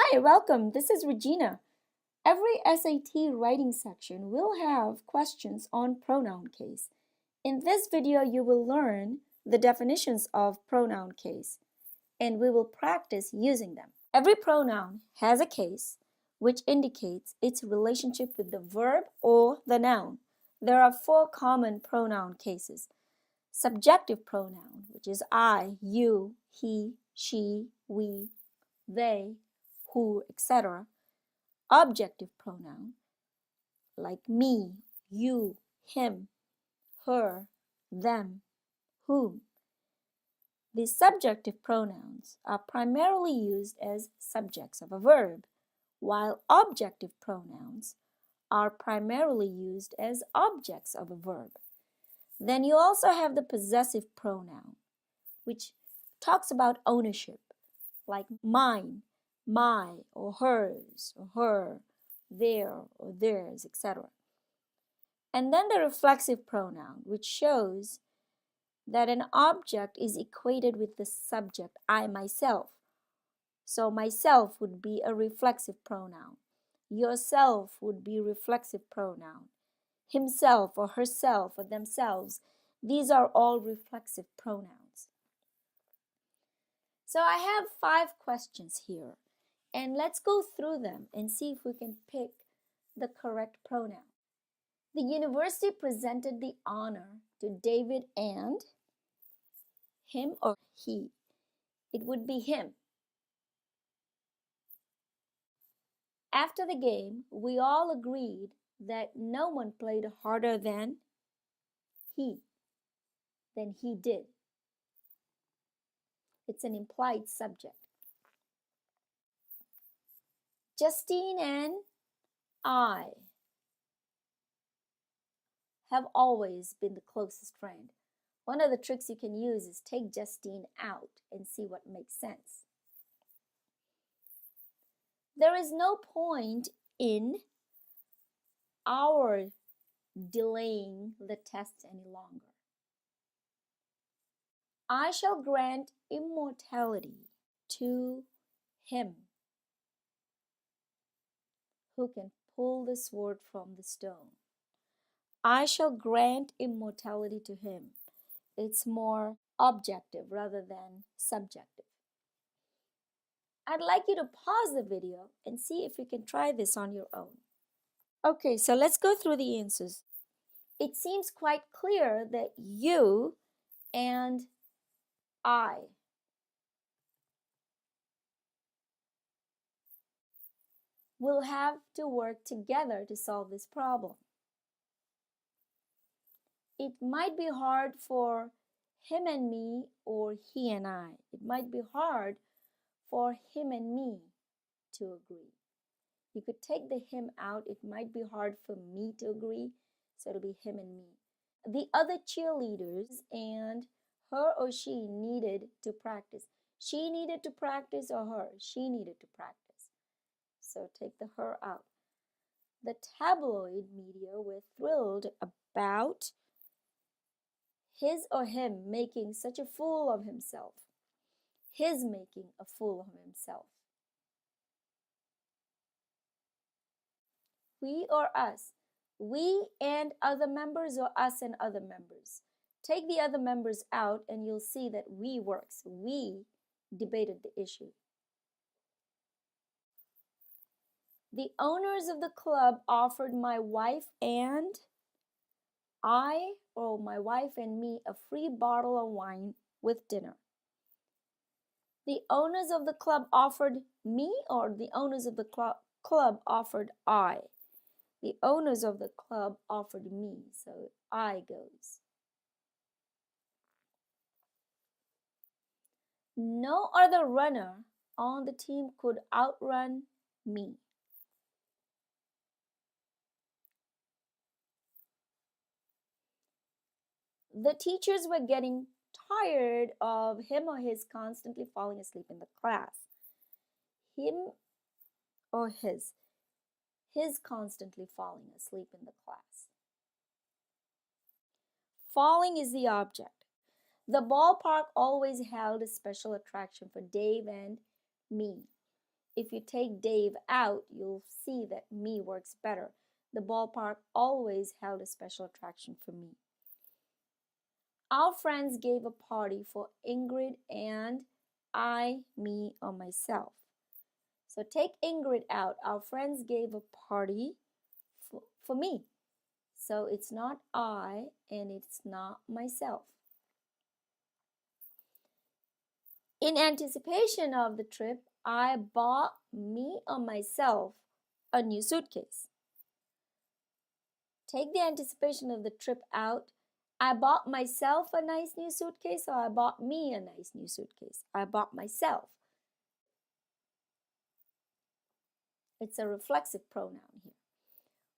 Hi, welcome. This is Regina. Every SAT writing section will have questions on pronoun case. In this video, you will learn the definitions of pronoun case, and we will practice using them. Every pronoun has a case, which indicates its relationship with the verb or the noun. There are 4 common pronoun cases. Subjective pronoun, which is I, you, he, she, we, they, who, etc. Objective pronoun, like me, you, him, her, them, whom. The subjective pronouns are primarily used as subjects of a verb, while objective pronouns are primarily used as objects of a verb. Then you also have the possessive pronoun, which talks about ownership, like mine, my, or hers, or her, their, or theirs, etc. And then the reflexive pronoun, which shows that an object is equated with the subject, I, myself. So myself would be a reflexive pronoun. Yourself would be a reflexive pronoun. Himself or herself or themselves, these are all reflexive pronouns. So I have 5 questions here, and let's go through them and see if we can pick the correct pronoun. The university presented the honor to David and him or he. It would be him. After the game, we all agreed that no one played harder than he did. It's an implied subject. Justine and I have always been the closest friend. One of the tricks you can use is take Justine out and see what makes sense. There is no point in our delaying the test any longer. I shall grant immortality to him who can pull the sword from the stone. I shall grant immortality to him. It's more objective rather than subjective. I'd like you to pause the video and see if you can try this on your own. Okay, so let's go through the answers. It seems quite clear that you and I will have to work together to solve this problem. It might be hard for him and me or he and I. It might be hard for him and me to agree. You could take the him out. It might be hard for me to agree, so it'll be him and me. The other cheerleaders and her or she needed to practice. She needed to practice or her? She needed to practice. So take the her out. The tabloid media were thrilled about his or him making such a fool of himself. His making a fool of himself. We or us. We and other members or us and other members. Take the other members out and you'll see that we works. We debated the issue. The owners of the club offered my wife and I, or my wife and me, a free bottle of wine with dinner. The owners of the club offered me, or the owners of the club offered I. The owners of the club offered me, so I goes. No other runner on the team could outrun me. The teachers were getting tired of him or his constantly falling asleep in the class. Him or his constantly falling asleep in the class. Falling is the object. The ballpark always held a special attraction for Dave and me. If you take Dave out, you'll see that me works better. The ballpark always held a special attraction for me. Our friends gave a party for Ingrid and I, me, or myself. So take Ingrid out. Our friends gave a party for me. So it's not I and it's not myself. In anticipation of the trip, I bought me or myself a new suitcase. Take the anticipation of the trip out. I bought myself a nice new suitcase, or I bought me a nice new suitcase. I bought myself. It's a reflexive pronoun here.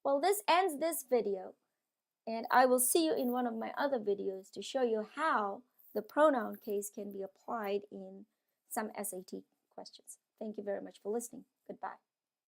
Well, this ends this video, and I will see you in one of my other videos to show you how the pronoun case can be applied in some SAT questions. Thank you very much for listening. Goodbye.